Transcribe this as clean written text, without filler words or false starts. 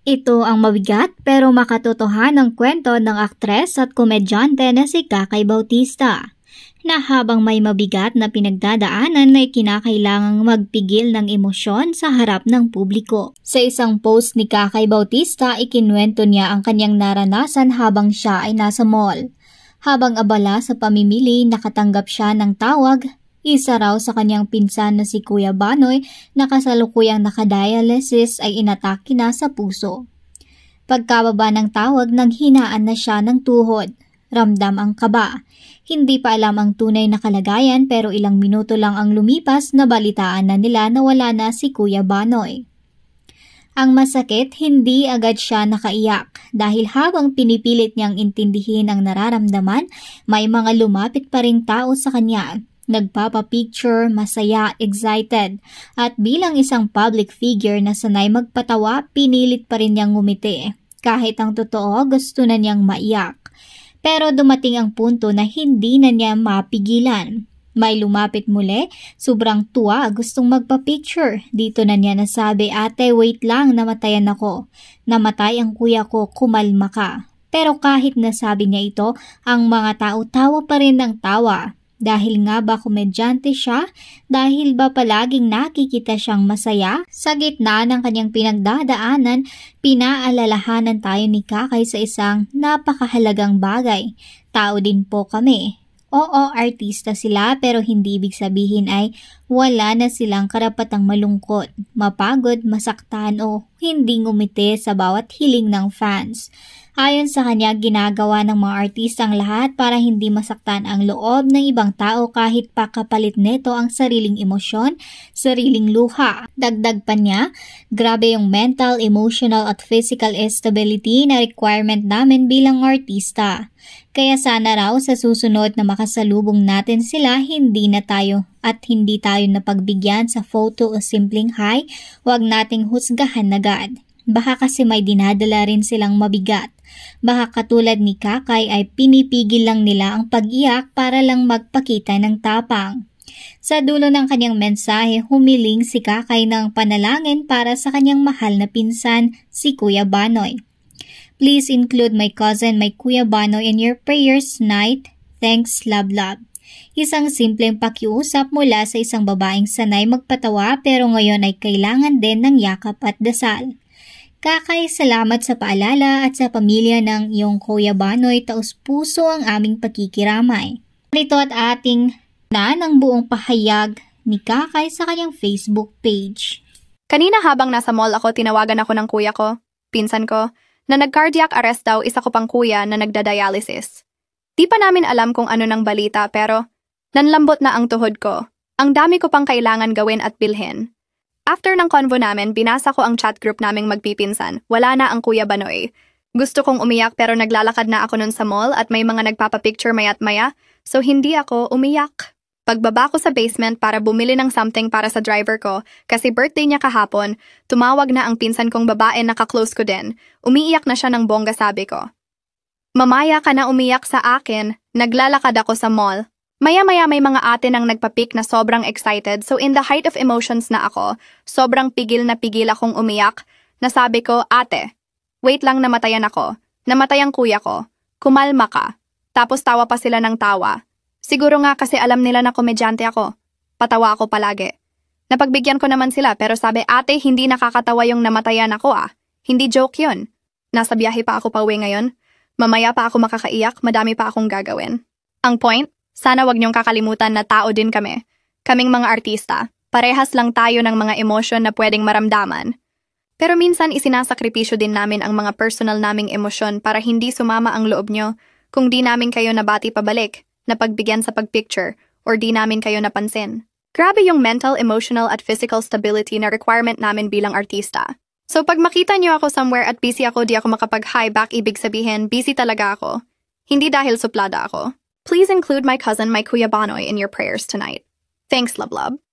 Ito ang mabigat pero makatotohanang kwento ng aktres at komedyante na si Kakay Bautista, na habang may mabigat na pinagdadaanan ay kinakailangang magpigil ng emosyon sa harap ng publiko. Sa isang post ni Kakay Bautista, ikinuwento niya ang kanyang naranasan habang siya ay nasa mall. Habang abala sa pamimili, nakatanggap siya ng tawag. Isa raw sa kanyang pinsan na si Kuya Banoy na kasalukuyang nakadialysis ay inatake na sa puso. Pagkababa ng tawag, nanghinaan na siya ng tuhod. Ramdam ang kaba. Hindi pa alam ang tunay na kalagayan pero ilang minuto lang ang lumipas na balitaan na nila na wala na si Kuya Banoy. Ang masakit, hindi agad siya nakaiyak dahil habang pinipilit niyang intindihin ang nararamdaman, may mga lumapit pa ring tao sa kanya. Nagpapapicture, masaya, excited, at bilang isang public figure na sanay magpatawa, pinilit pa rin niyang ngumiti. Kahit ang totoo, gusto na niyang maiyak. Pero dumating ang punto na hindi na niya mapigilan. May lumapit muli, sobrang tuwa, gustong magpa-picture. Dito na niya nasabi, "Ate, wait lang, namatayan ako. Namatay ang kuya ko, kumalma ka." Pero kahit nasabi niya ito, ang mga tao tawa pa rin ng tawa. Dahil nga ba komedyante siya? Dahil ba palaging nakikita siyang masaya? Sa gitna ng kanyang pinagdadaanan, pinaalalahanan tayo ni Kakay sa isang napakahalagang bagay. Tao din po kami. Oo, artista sila pero hindi ibig sabihin ay wala na silang karapatang malungkot, mapagod, masaktan o hindi ngumiti sa bawat hiling ng fans. Ayon sa kanya, ginagawa ng mga artistang lahat para hindi masaktan ang loob ng ibang tao kahit pa kapalit nito ang sariling emosyon, sariling luha. Dagdag pa niya, grabe yung mental, emotional at physical stability na requirement namin bilang artista. Kaya sana raw sa susunod na makasalubong natin sila, hindi tayo napagbigyan sa photo o simpleng hi, huwag nating husgahan agad. Baka kasi may dinadala rin silang mabigat. Baka katulad ni Kakay ay pinipigil lang nila ang pag-iyak para lang magpakita ng tapang. Sa dulo ng kanyang mensahe, humiling si Kakay ng panalangin para sa kanyang mahal na pinsan, si Kuya Banoy. Please include my cousin, my Kuya Banoy in your prayers tonight. Thanks, love, love. Isang simpleng pakiusap mula sa isang babaeng sanay magpatawa pero ngayon ay kailangan din ng yakap at dasal. Kakay, salamat sa paalala at sa pamilya ng iyong Kuya Banoy, taos-puso ang aming pakikiramay. Ito at ating ng buong pahayag ni Kakay sa kanyang Facebook page. Kanina habang nasa mall ako, tinawagan ako ng kuya ko, pinsan ko, na nag-cardiac arrest daw isa ko pang kuya na nagda-dialysis. Di pa namin alam kung ano ng balita pero nanlambot na ang tuhod ko. Ang dami ko pang kailangan gawin at bilhin. After ng convo namin, binasa ko ang chat group naming magpipinsan. Wala na ang Kuya Banoy. Gusto kong umiyak pero naglalakad na ako nun sa mall at may mga nagpapapicture maya't maya, so hindi ako umiyak. Pagbaba ko sa basement para bumili ng something para sa driver ko, kasi birthday niya kahapon, tumawag na ang pinsan kong babae na ka-close ko din. Umiiyak na siya ng bongga, sabi ko. Mamaya ka na umiyak sa akin, naglalakad ako sa mall. Maya-maya may mga ate nang nagpapic na sobrang excited, so in the height of emotions na ako, sobrang pigil na pigil akong umiyak, nasabi ko, "Ate, wait lang, namatayan ako. Namatay ang kuya ko. Kumalma ka." Tapos tawa pa sila ng tawa. Siguro nga kasi alam nila na komedyante ako. Patawa ako palagi. Napagbigyan ko naman sila pero sabi, "Ate, hindi nakakatawa yung namatayan ako ah. Hindi joke yun. Nasa biyahe pa ako pauwi ngayon. Mamaya pa ako makakaiyak, madami pa akong gagawin." Ang point? Sana wag niyong kakalimutan na tao din kami. Kaming mga artista. Parehas lang tayo ng mga emosyon na pwedeng maramdaman. Pero minsan isinasakripisyo din namin ang mga personal naming emosyon para hindi sumama ang loob niyo kung di namin kayo nabati pabalik, napagbigyan sa pagpicture, or di namin kayo napansin. Grabe yung mental, emotional at physical stability na requirement namin bilang artista. So pag makita niyo ako somewhere at busy ako, di ako makapag-hi back, ibig sabihin busy talaga ako. Hindi dahil suplada ako. Please include my cousin, my Kuya Banoy, in your prayers tonight. Thanks, love, love.